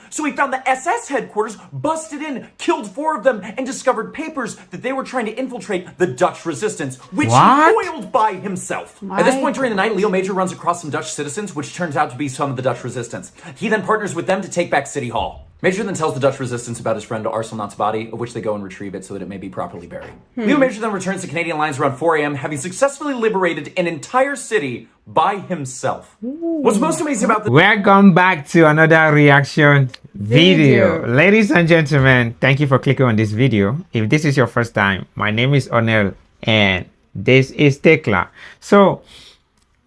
So he found the SS headquarters, busted in, killed 4 of them, and discovered papers that they were trying to infiltrate the Dutch resistance, which What? he foiled by himself. At this point during the night, Leo Major runs across some Dutch citizens, which turns out to be some of the Dutch resistance. He then partners with them to take back City Hall. Major then tells the Dutch resistance about his friend Arsenal's body, of which they go and retrieve it so that it may be properly buried. Leo Major then returns to Canadian lines around 4 a.m., having successfully liberated an entire city by himself. What's most amazing about this Welcome back to another reaction video. Ladies and gentlemen, thank you for clicking on this video. If this is your first time, my name is Onel and this is Tekla. So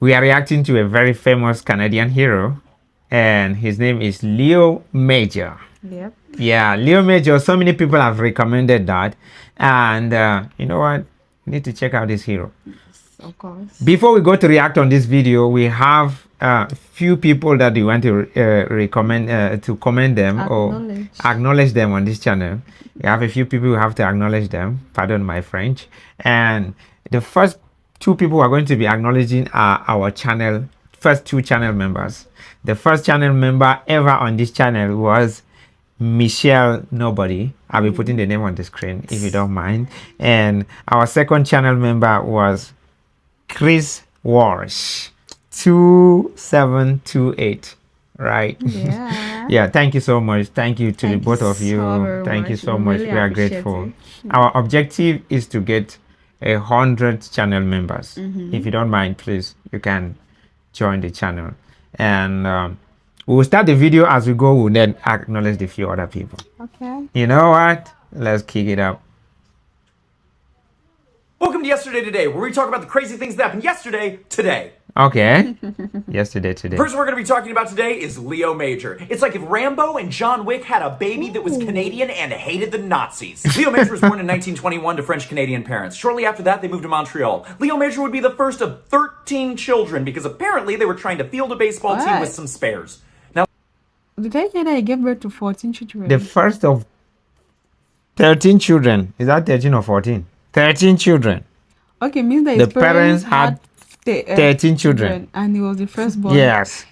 we are reacting to a very famous Canadian hero and his name is Leo Major. Yep. Yeah, Leo Major. So many people have recommended that, and you know what? You need to check out this hero. Of course. Before we go to react on this video, we have a few people that we want to recommend to comment them or acknowledge them on this channel. We have a few people who have to acknowledge them. Pardon my French. And the first 2 people who are going to be acknowledging are our channel first 2 channel members. The first channel member ever on this channel was Michelle Nobody. I'll be putting the name on the screen if you don't mind. And our second channel member was Chris Walsh 2728, right? Yeah. Yeah, thank you so much. Thank you to the both of you. Thank you so much. Really We are appreciate grateful. it. Our objective is to get 100 channel members. If you don't mind, please, you can join the channel. And we'll start the video as we go. We'll then acknowledge the few other people. Okay. You know what? Let's kick it up. Welcome to Yesterday Today, where we talk about the crazy things that happened yesterday, today. Okay. Yesterday, today. The person we're going to be talking about today is Leo Major. It's like if Rambo and John Wick had a baby that was Canadian and hated the Nazis. Leo Major was born in 1921 to French-Canadian parents. Shortly after that, they moved to Montreal. Leo Major would be the first of 13 children because apparently they were trying to field a baseball team with some spares. Now, Did I hear that he gave birth to 14 children? The first of 13 children. Is that 13 or 14? 13 children. Okay, means that The his parents had 13 children. and he was the firstborn. Yes.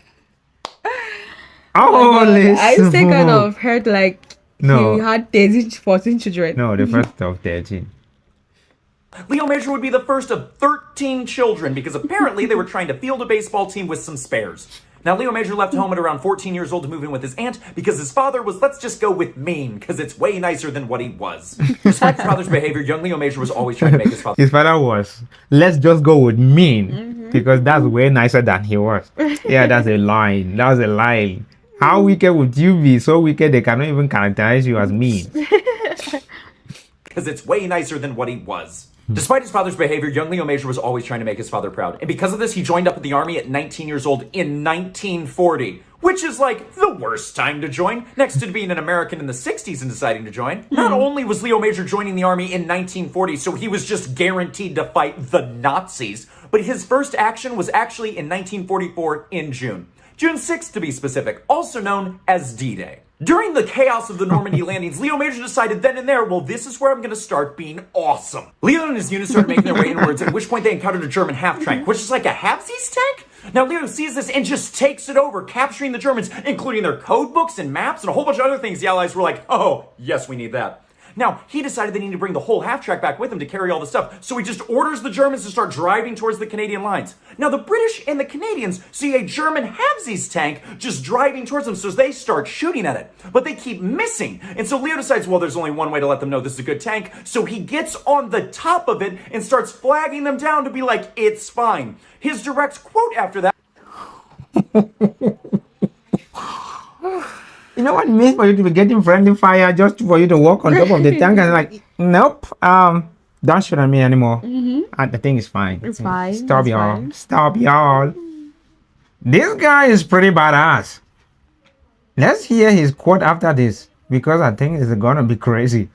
Oh my Holy God. I used to kind smoke. of heard like No. he had 13, 14 children. No, the first of 13. Leo Major would be the first of 13 children because apparently they were trying to field a baseball team with some spares. Now, Leo Major left home at around 14 years old to move in with his aunt because his father was, let's just go with mean, because it's way nicer than what he was. Despite his father's behavior, young Leo Major was always trying to make his father... His father was, let's just go with mean, because that's way nicer than he was. Yeah, that's a line. That was a line. How wicked would you be? So wicked they cannot even characterize you as mean. Because it's way nicer than what he was. Despite his father's behavior, young Leo Major was always trying to make his father proud. And because of this, he joined up with the army at 19 years old in 1940, which is like the worst time to join, next to being an American in the 60s and deciding to join. Not only was Leo Major joining the army in 1940, so he was just guaranteed to fight the Nazis, but his first action was actually in 1944 in June. June 6th to be specific, also known as D-Day. During the chaos of the Normandy landings, Leo Major decided then and there, well, this is where I'm going to start being awesome. Leo and his unit started making their way inwards, at which point they encountered a German half-tank, which is like a halfsies tank? Now, Leo sees this and just takes it over, capturing the Germans, including their code books and maps and a whole bunch of other things. The Allies were like, oh, yes, we need that. Now, he decided they needed to bring the whole half-track back with him to carry all the stuff, so he just orders the Germans to start driving towards the Canadian lines. Now, the British and the Canadians see a German halvesies tank just driving towards them, so they start shooting at it. But they keep missing, and so Leo decides, well, there's only one way to let them know this is a good tank, so he gets on the top of it and starts flagging them down to be like, it's fine. His direct quote after that... You know what it means for you to be getting friendly fire just for you to walk on top of the tank and like, nope, don't shoot at me anymore. And the thing is fine. It's fine. Stop, It's y'all. fine. Stop, y'all. This guy is pretty badass. Let's hear his quote after this because I think it's gonna be crazy.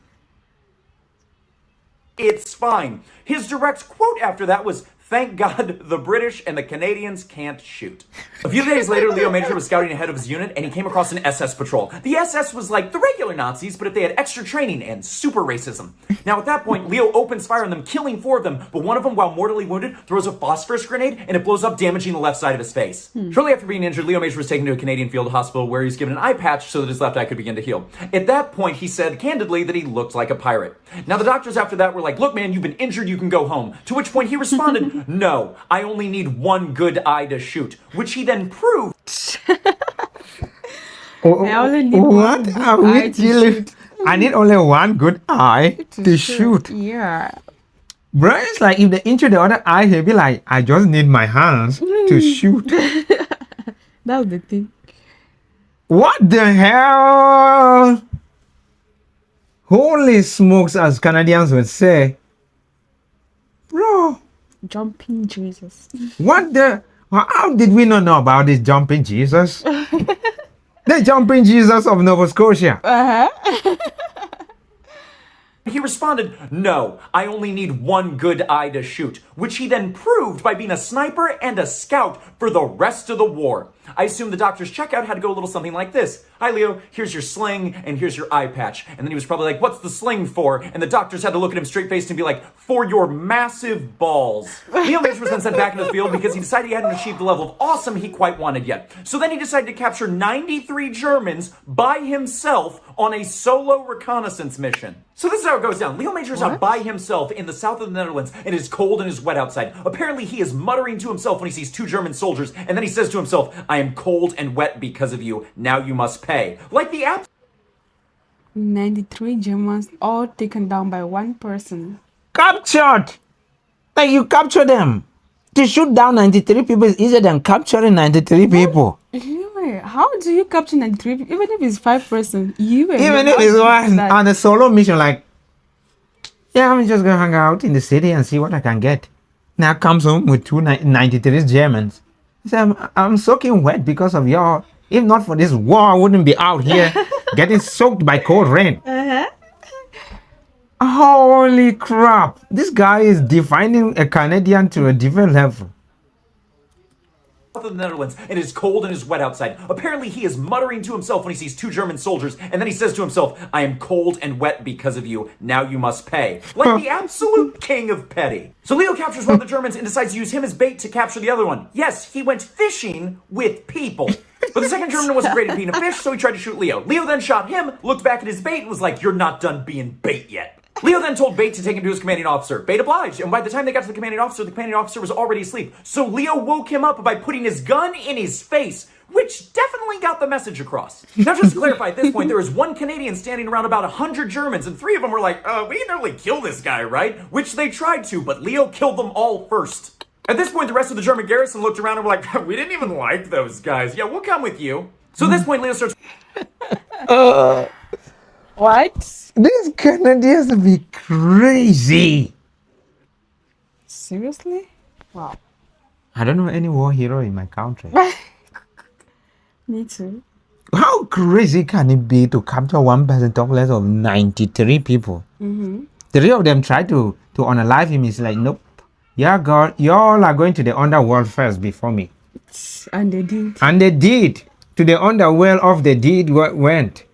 It's fine. His direct quote after that was, Thank God the British and the Canadians can't shoot. A few days later, Leo Major was scouting ahead of his unit and he came across an SS patrol. The SS was like the regular Nazis, but if they had extra training and super racism. Now at that point, Leo opens fire on them, killing 4 of them, but one of them, while mortally wounded, throws a phosphorus grenade and it blows up, damaging the left side of his face. Shortly after being injured, Leo Major was taken to a Canadian field hospital where he was given an eye patch so that his left eye could begin to heal. At that point, he said candidly that he looked like a pirate. Now the doctors after that were like, look man, you've been injured, you can go home. To which point he responded, no, I only need one good eye to shoot, which he then proved. I only need one What good are we eye to dealing? shoot. I need only one good eye to shoot. Yeah. Bro, it's like if they injure the other eye, he'll be like, I just need my hands to shoot. That's the thing. What the hell? Holy smokes, as Canadians would say. Bro, Jumping Jesus. what the? How did we not know about this jumping Jesus? The jumping Jesus of Nova Scotia. He responded, no, I only need one good eye to shoot, which he then proved by being a sniper and a scout for the rest of the war. I assume the doctor's checkout had to go a little something like this. Hi, Leo, here's your sling and here's your eye patch. And then he was probably like, what's the sling for? And the doctors had to look at him straight-faced and be like, for your massive balls. Leo Major was then sent back into the field because he decided he hadn't achieved the level of awesome he quite wanted yet. So then he decided to capture 93 Germans by himself on a solo reconnaissance mission. So this is how it goes down. Leo Major is out by himself in the south of the Netherlands. It is cold and it is wet outside. Apparently he is muttering to himself when he sees 2 German soldiers, and then he says to himself, I am cold and wet because of you. Now you must pay. Like the app. 93 Germans, all taken down by one person. Captured! Like you capture them. To shoot down 93 people is easier than capturing 93 people. Yeah, how do you capture 93 people? Even if it's 5 person, Even if it's one on a solo mission, like, yeah, I'm just gonna hang out in the city and see what I can get. Now comes home with 93 Germans. He said, I'm soaking wet because of y'all. If not for this war, I wouldn't be out here getting soaked by cold rain. Holy crap. This guy is defining a Canadian to a different level. Of the Netherlands. It is cold and it is wet outside. Apparently he is muttering to himself when he sees 2 German soldiers, and then he says to himself, I am cold and wet because of you. Now you must pay. Like the absolute king of petty. So Leo captures one of the Germans and decides to use him as bait to capture the other one. Yes, he went fishing with people. But the second German wasn't great at being a fish, so he tried to shoot Leo. Leo then shot him, looked back at his bait, and was like, you're not done being bait yet. Leo then told Bate to take him to his commanding officer. Bate obliged, and by the time they got to the commanding officer was already asleep. So Leo woke him up by putting his gun in his face, which definitely got the message across. Now, just to clarify, at this point, there was one Canadian standing around about 100 Germans, and 3 of them were like, we can nearly kill this guy, right? Which they tried to, but Leo killed them all first. At this point, the rest of the German garrison looked around and were like, we didn't even like those guys. Yeah, we'll come with you. So at this point, Leo starts... What? These Canadians be crazy. Seriously? Wow. I don't know any war hero in my country. Me too. How crazy can it be to capture one person, talk less of 93 people? 3 of them try to unalive him. He's like, nope. Yeah, God, y'all are going to the underworld first before me. And they did. And they did. To the underworld of the deed went.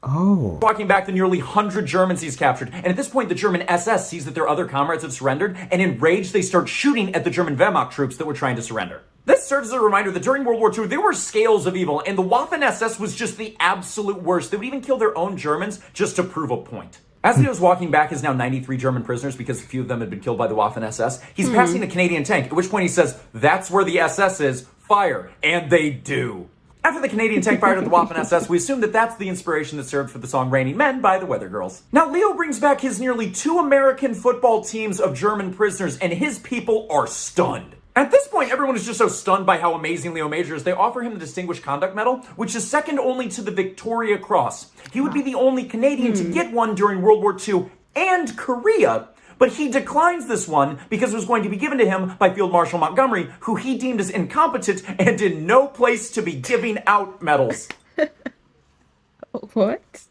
Oh. Walking back the nearly 100 Germans he's captured. And at this point, the German SS sees that their other comrades have surrendered, and enraged, they start shooting at the German Wehrmacht troops that were trying to surrender. This serves as a reminder that during World War II, there were scales of evil, and the Waffen-SS was just the absolute worst. They would even kill their own Germans just to prove a point. As Leo's walking back his now 93 German prisoners, because a few of them had been killed by the Waffen-SS, he's passing a Canadian tank, at which point he says, that's where the SS is, fire. And they do. After the Canadian tank fired at the Waffen-SS, we assume that that's the inspiration that served for the song Raining Men by the Weather Girls. Now, Leo brings back his nearly 2 American football teams of German prisoners, and his people are stunned. At this point, everyone is just so stunned by how amazing Leo Major is, they offer him the Distinguished Conduct Medal, which is second only to the Victoria Cross. He would be the only Canadian to get one during World War II and Korea, but he declines this one because it was going to be given to him by Field Marshal Montgomery, who he deemed as incompetent and in no place to be giving out medals. What?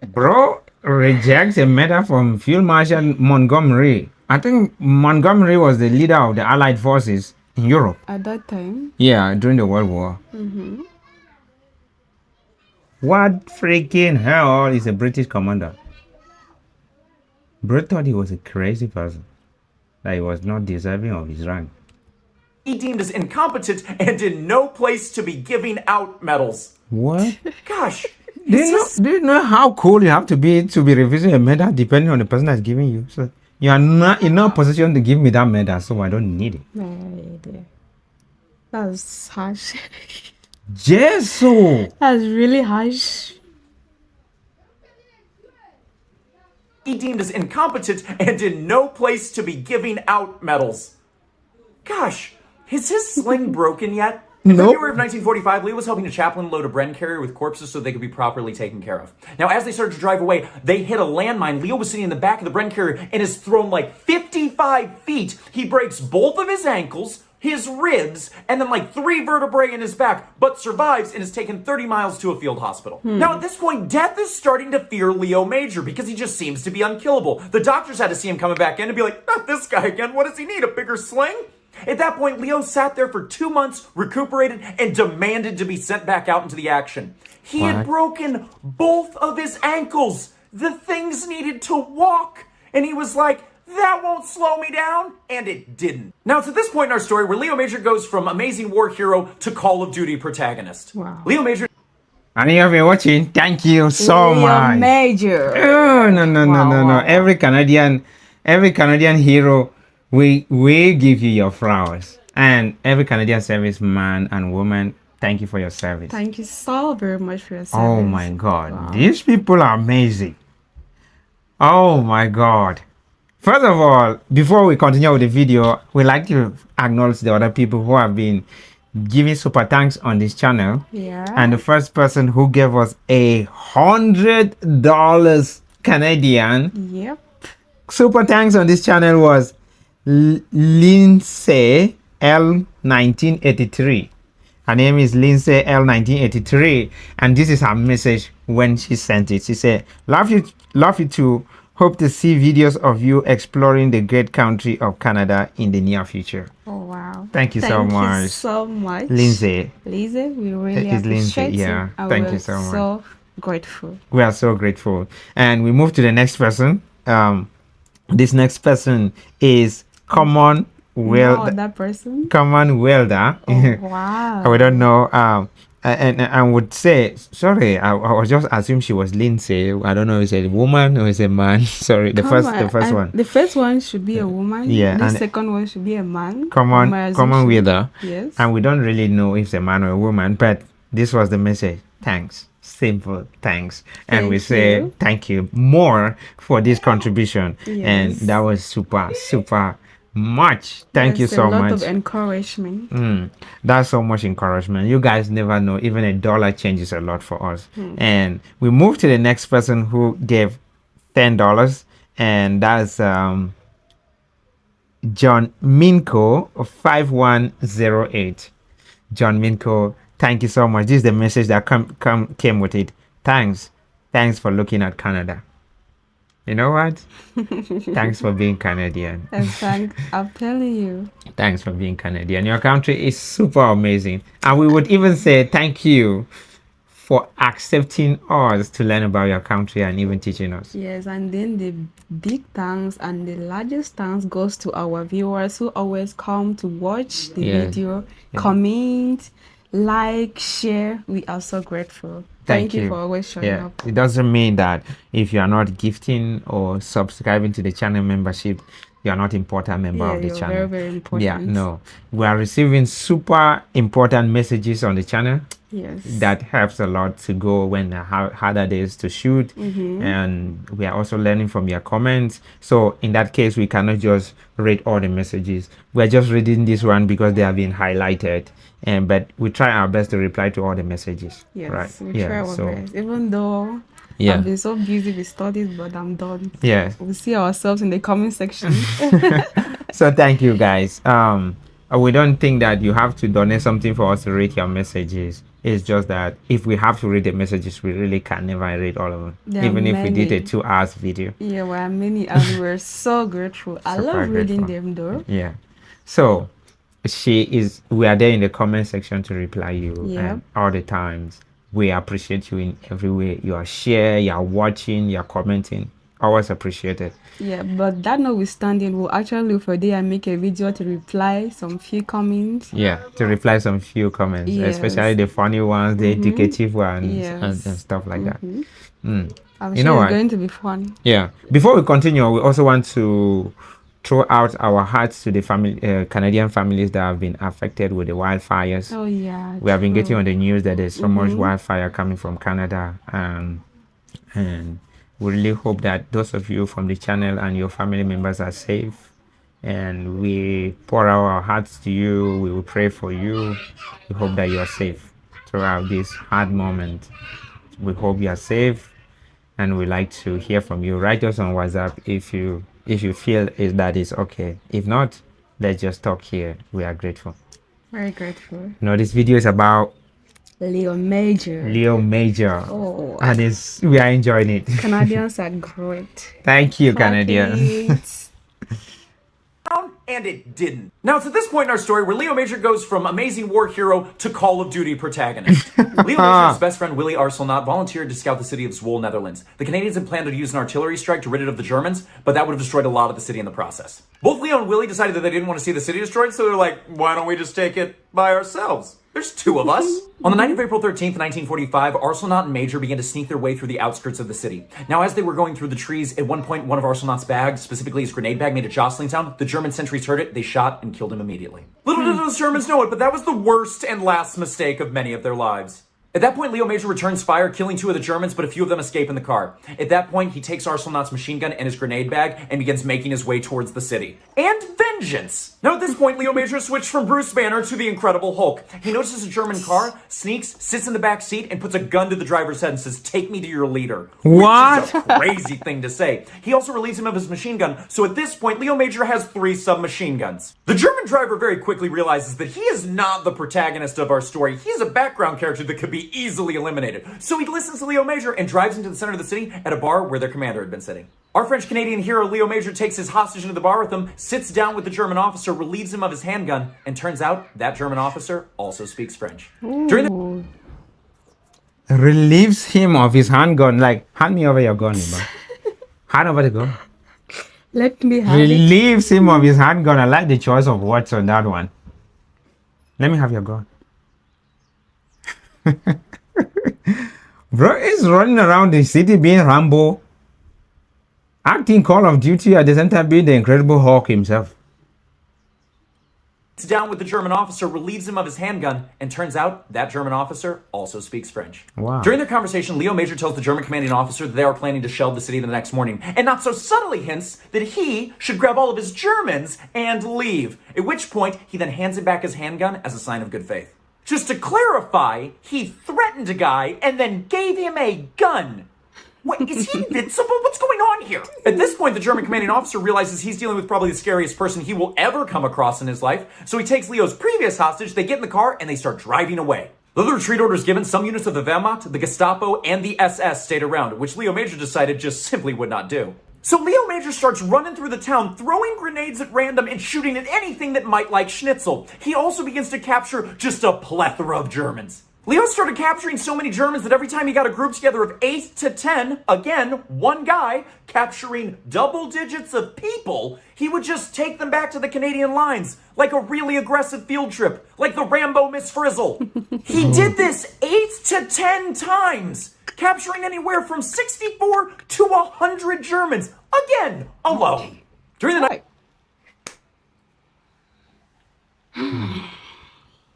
Bro rejects a medal from Field Marshal Montgomery I think Montgomery was the leader of the Allied forces in Europe. At that time. Yeah, during the World War. Mm-hmm. What freaking hell is a British commander? Brett thought he was a crazy person, that he was not deserving of his rank. He deemed as incompetent and in no place to be giving out medals. What? Gosh. Do you know how cool you have to be refusing a medal depending on the person that's giving you? So you are not in no position to give me that medal, so I don't need it. That's harsh. Jesus! That's really harsh. He deemed as incompetent and in no place to be giving out medals. Gosh, is his sling broken yet? In February of 1945, Leo was helping a chaplain load a Bren carrier with corpses so they could be properly taken care of. Now, as they started to drive away, they hit a landmine. Leo was sitting in the back of the Bren carrier and is thrown like 55 feet. He breaks both of his ankles, his ribs, and then like 3 vertebrae in his back, but survives and is taken 30 miles to a field hospital. Now, at this point, death is starting to fear Leo Major because he just seems to be unkillable. The doctors had to see him coming back in and be like, not this guy again. What does he need? A bigger sling? At that point, Leo sat there for 2 months, recuperated, and demanded to be sent back out into the action. He had broken both of his ankles. The things needed to walk. And he was like, that won't slow me down. And it didn't. Now, it's at this point in our story where Leo Major goes from amazing war hero to Call of Duty protagonist. Wow. Leo Major... And you have been watching. Thank you so much. Major. Oh, no. Every Canadian hero, we give you your flowers. And every Canadian serviceman and woman, thank you for your service. Thank you so very much for your service. Oh my God. These people are amazing. Oh my God. First of all, before we continue with the video, we'd like to acknowledge the other people who have been giving super thanks on this channel. Yeah. And the first person who gave us $100 Canadian Yep. super thanks on this channel was Lindsay L1983. Her name is Lindsay L1983, and this is her message when she sent it. She said, love you too. Hope to see videos of you exploring the great country of Canada in the near future. Oh wow. Thank you so much. Thank you so much. Lindsay. Lindsay, we really It's Lindsay, appreciate yeah. you. Thank you so much. So grateful. We are so grateful. And we move to the next person. This next person is Common That person. Common Welder. Oh, wow. We don't know. And I would say, sorry, I was just assume she was Lindsay. I don't know if it's a woman or it's a man. Sorry, the first one. The first one should be a woman. Yeah, The and second one should be a man. Common Welder. Yes. And we don't really know if it's a man or a woman, but this was the message. Thanks. Simple thanks. And we say thank you more for this contribution. Yes. And that was super much. Thank you so much. A lot of encouragement. That's so much encouragement. You guys never know. Even $1 changes a lot for us. And we move to the next person who gave $10, and that's John Minko 5108. John Minko, thank you so much. This is the message that came with it. Thanks for looking at Canada. You know what? Thanks for being Canadian. And thanks, I'm telling you. Thanks for being Canadian. Your country is super amazing. And we would even say thank you for accepting us to learn about your country and even teaching us. Yes, and then the big thanks and the largest thanks goes to our viewers who always come to watch the video, comment, like, share. We are so grateful. Thank you for always showing up. It doesn't mean that if you are not gifting or subscribing to the channel membership, you are not important member of the channel. Very, very important. Yeah, no. We are receiving super important messages on the channel. Yes. That helps a lot to go when harder days to shoot. And we are also learning from your comments. So in that case, we cannot just read all the messages. We're just reading this one because they have been highlighted. But we try our best to reply to all the messages. Yes, right? we try our best. Even though I've been so busy with studies, but I'm done. Yes. We'll see ourselves in the comment section. So thank you guys. We don't think that you have to donate something for us to read your messages. It's just that if we have to read the messages, we really can never read all of them. Even if we did a 2 hours video. Yeah, there are many, and we're so grateful. I love reading them though. Yeah. So we are there in the comment section to reply you and all the times. We appreciate you in every way. You are sharing, you are watching, you are commenting. Always appreciated. Yeah, but that notwithstanding, we'll actually look for a day and make a video to reply some few comments. Yeah, to reply some few comments, especially the funny ones, the educative ones, and stuff like that. I'm sure it's going to be fun. Yeah. Before we continue, we also want to throw out our hearts to the Canadian families that have been affected with the wildfires. Oh yeah. We have been getting on the news that there's so much wildfire coming from Canada, and we really hope that those of you from the channel and your family members are safe. And we pour out our hearts to you. We will pray for you. We hope that you are safe throughout this hard moment. We hope you are safe, and we'd like to hear from you. Write us on WhatsApp if you feel that is okay. If not, let's just talk here. We are grateful. Very grateful. No, this video is about Leo Major. Oh, and we are enjoying it. Canadians are great. Thank you, Canadians. And it didn't. Now, it's at this point in our story where Leo Major goes from amazing war hero to Call of Duty protagonist. Leo Major's best friend Willie Arsenault volunteered to scout the city of Zwolle, Netherlands. The Canadians had planned to use an artillery strike to rid it of the Germans, but that would have destroyed a lot of the city in the process. Both Leo and Willie decided that they didn't want to see the city destroyed, so they're like, why don't we just take it by ourselves? There's 2 of us. On the night of April 13th, 1945, Arsenault and Major began to sneak their way through the outskirts of the city. Now, as they were going through the trees, at one point, one of Arsenault's bags, specifically his grenade bag, made a jostling sound. The German sentries heard it. They shot and killed him immediately. Little did those Germans know it, but that was the worst and last mistake of many of their lives. At that point, Leo Major returns fire, killing 2 of the Germans, but a few of them escape in the car. At that point, he takes Arsenault's machine gun and his grenade bag and begins making his way towards the city. And vengeance! Now at this point, Leo Major switched from Bruce Banner to the Incredible Hulk. He notices a German car, sneaks, sits in the back seat, and puts a gun to the driver's head and says, "Take me to your leader." What? Which is a crazy thing to say. He also relieves him of his machine gun, so at this point, Leo Major has 3 submachine guns. The German driver very quickly realizes that he is not the protagonist of our story. He is a background character that could be easily eliminated. So he listens to Leo Major and drives into the center of the city at a bar where their commander had been sitting. Our French-Canadian hero Leo Major takes his hostage into the bar with him, sits down with the German officer, relieves him of his handgun, and turns out that German officer also speaks French. Relieves him of his handgun, like, hand me over your gun, man. Hand over the gun. Let me have Relieves him of his handgun. I like the choice of words on that one. Let me have your gun. Bro is running around the city being Rambo, acting Call of Duty, at the same time being the Incredible Hulk himself. Sits down with the German officer, relieves him of his handgun, and turns out that German officer also speaks French. Wow. During their conversation, Leo Major tells the German commanding officer that they are planning to shell the city the next morning, and not so subtly hints that he should grab all of his Germans and leave, at which point he then hands him back his handgun as a sign of good faith. Just to clarify, he threatened a guy and then gave him a gun. What, is he invincible? What's going on here? At this point, the German commanding officer realizes he's dealing with probably the scariest person he will ever come across in his life, so he takes Leo's previous hostage, they get in the car, and they start driving away. Though the retreat orders given, some units of the Wehrmacht, the Gestapo, and the SS stayed around, which Leo Major decided just simply would not do. So Leo Major starts running through the town, throwing grenades at random and shooting at anything that might like schnitzel. He also begins to capture just a plethora of Germans. Leo started capturing so many Germans that every time he got a group together of 8 to 10, again, one guy, capturing double digits of people, he would just take them back to the Canadian lines, like a really aggressive field trip, like the Rambo Miss Frizzle. He did this 8 to 10 times, capturing anywhere from 64 to 100 Germans, again, alone. During the night...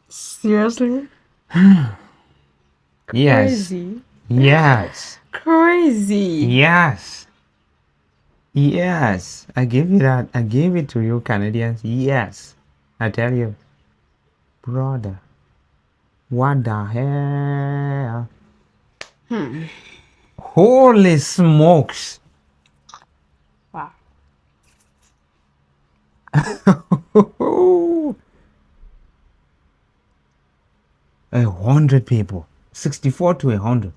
Seriously? Yes. Crazy. Yes. Crazy. Yes. Yes. I give you that. I give it to you, Canadians. Yes. I tell you. Brother. What the hell? Holy smokes. Wow. 100 people. 64 to 100.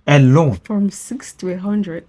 Alone. From 6 to 100.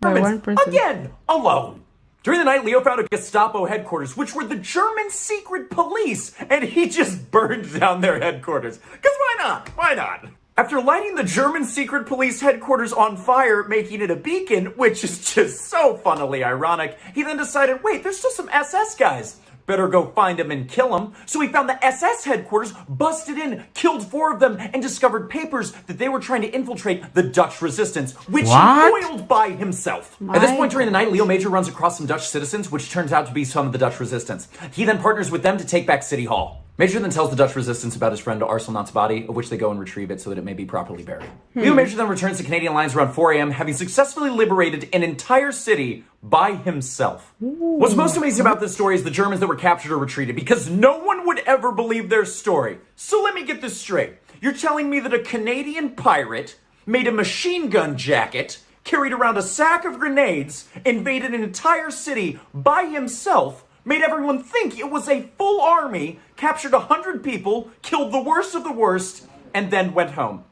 By Germans, one person. again, alone. During the night, Leo found a Gestapo headquarters, which were the German secret police, and he just burned down their headquarters. Because why not? Why not? After lighting the German secret police headquarters on fire, making it a beacon, which is just so funnily ironic, he then decided, wait, there's still some SS guys. Better go find them and kill them. So he found the SS headquarters, busted in, killed 4 of them, and discovered papers that they were trying to infiltrate the Dutch resistance, which he foiled by himself. At this point during the night, Leo Major runs across some Dutch citizens, which turns out to be some of the Dutch resistance. He then partners with them to take back City Hall. Major then tells the Dutch resistance about his friend Arsenal's body, of which they go and retrieve it so that it may be properly buried. Leo Major then returns to Canadian lines around 4 a.m., having successfully liberated an entire city by himself. What's most amazing about this story is the Germans that were captured or retreated, because no one would ever believe their story. So let me get this straight. You're telling me that a Canadian pirate made a machine gun jacket, carried around a sack of grenades, invaded an entire city by himself, made everyone think it was a full army, captured 100 people, killed the worst of the worst, and then went home.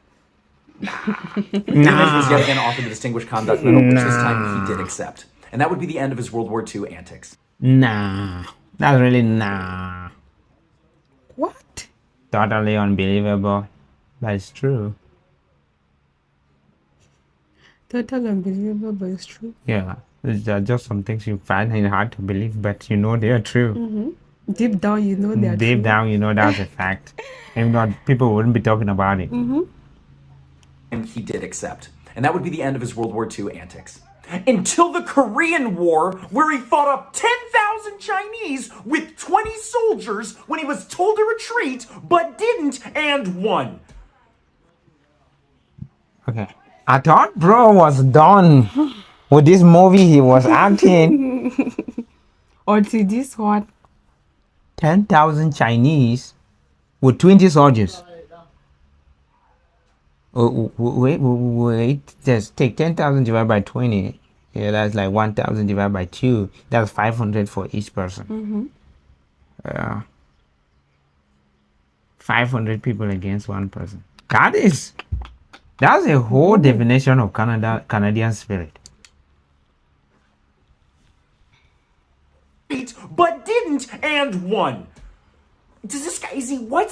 Major was yet again offered the Distinguished Conduct Medal, which this time he did accept. And that would be the end of his World War II antics. That's really What? Totally unbelievable. But it's true. Totally unbelievable, but it's true. Yeah. There are just some things you find it hard to believe, but you know they are true. Deep down, you know they're Deep true. down, you know that's a fact. If not, people wouldn't be talking about it. And he did accept. And that would be the end of his World War II antics. Until the Korean War, where he fought up 10,000 Chinese with 20 soldiers when he was told to retreat, but didn't and won. Okay. I thought bro was done with this movie he was acting. Until this one. 10,000 Chinese with 20 soldiers. Wait. Just take 10,000 divided by 20. Yeah, that's like 1,000 divided by 2. That's 500 for each person. 500 people against one person. That's a whole definition of Canadian spirit. But didn't and won. Does this guy, what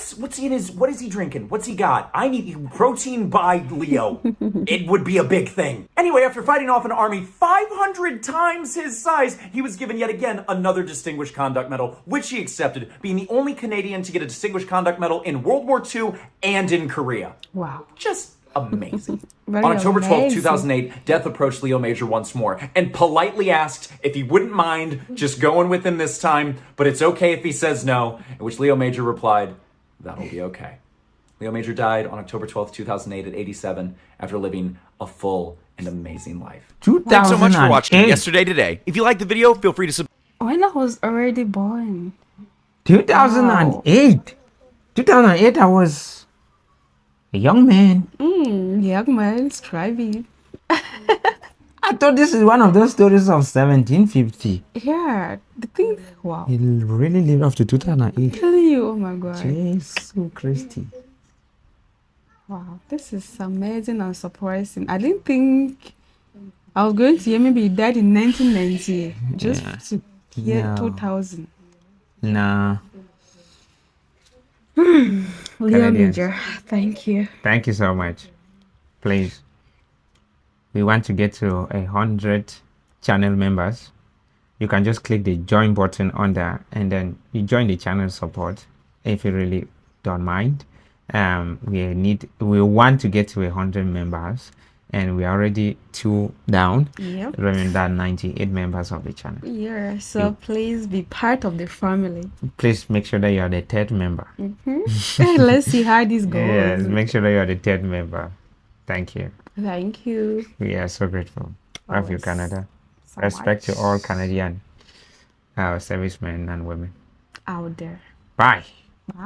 is he drinking? What's he got? I need protein by Leo. It would be a big thing. Anyway, after fighting off an army 500 times his size, he was given yet again another Distinguished Conduct Medal, which he accepted, being the only Canadian to get a Distinguished Conduct Medal in World War II and in Korea. Wow. Just amazing. Very On October 12, amazing. 2008, death approached Leo Major once more and politely asked if he wouldn't mind just going with him this time, but it's okay if he says no, in which Leo Major replied, that'll be okay. Leo Major died on October 12, 2008 at 87 after living a full and amazing life. Thanks so much for watching Yesterday Today. If you liked the video, feel free to subscribe. When I was already born. 2008. 2008, I was a young man. Young man, striving. I thought this is one of those stories of 1750. Yeah, the thing. Wow. It really lived up to 2008. Telling you, oh my God. Jesus Christ. Wow, this is amazing and surprising. I didn't think I was going to hear maybe he died in 1990. Just to hear No. 2000. Nah. Leo Canadians. Major, thank you. Thank you so much. Please. We want to get to 100 channel members. You can just click the join button on there and then you join the channel support if you really don't mind. We want to get to 100 members and we're already 2 down. Yep. Remember that 98 members of the channel. Yeah, so please be part of the family. Please make sure that you are the 3rd member. Let's see how this goes. Yes, make sure that you are the 3rd member. Thank you. Thank you. We are so grateful. Love you, Always. Canada. So Respect much to all Canadian servicemen and women. out there. Bye. Bye.